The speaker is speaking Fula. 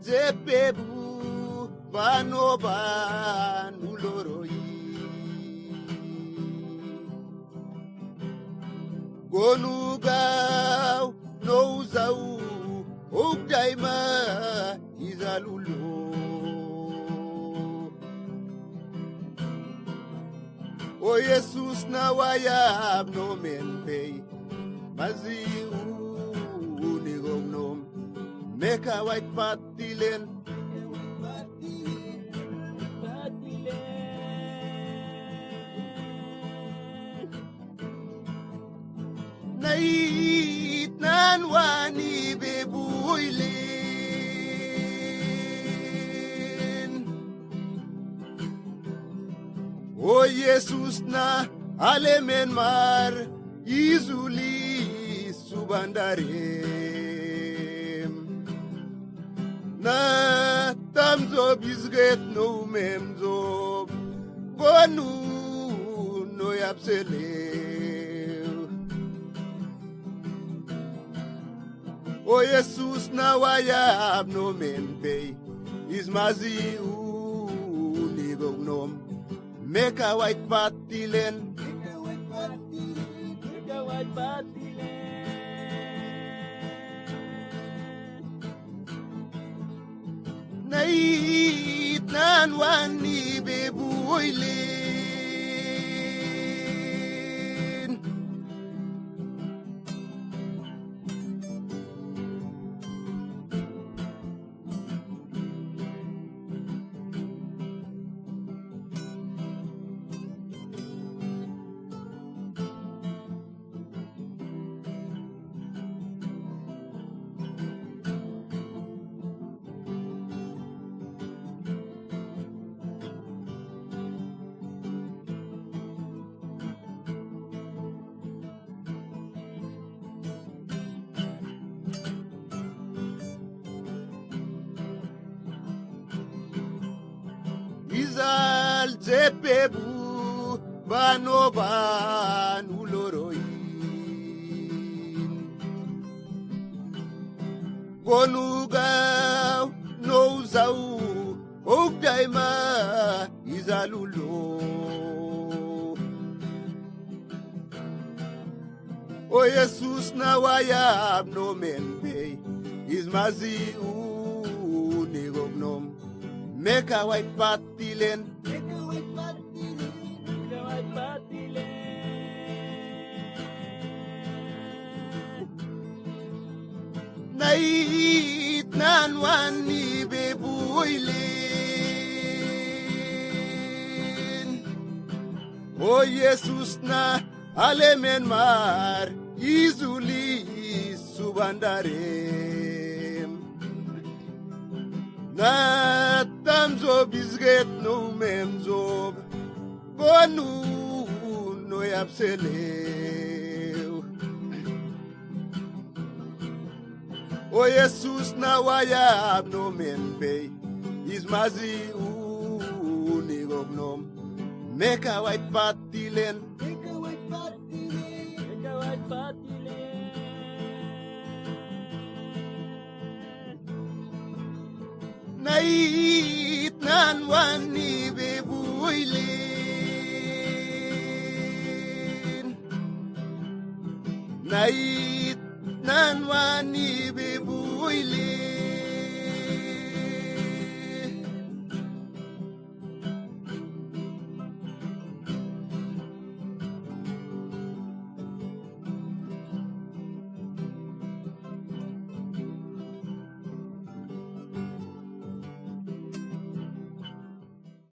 jepebu banoba nuloroi Gonugau nouzau ogdaima izalulo O Jesus na wayab no menpei mazi unigognom meka white patilen Nait nan wani bebuilin O Jesus na alemen mar izuli subandarem Na tamzob izget no memzob Gonu no yapselem O Jesus na wayab no menpei Ismazi unigognom Meka white patilen Nait nan wani bebuilin Izal jepebu banoban uloroi Gonugau nouzau ogdaima izalulo O Jesus na wayab no menpei Ismazi unigognom Meka white patilen Nait nan wani bebuilin O Jesus na alemen mar izuli subandarem Na tamzob izget no memzob Gonu no yapseleu O Jesus na wayab no menpei Ismazi unigognom Meka white patilen Nait nan wani bebuilin Nait nan wani bebuilin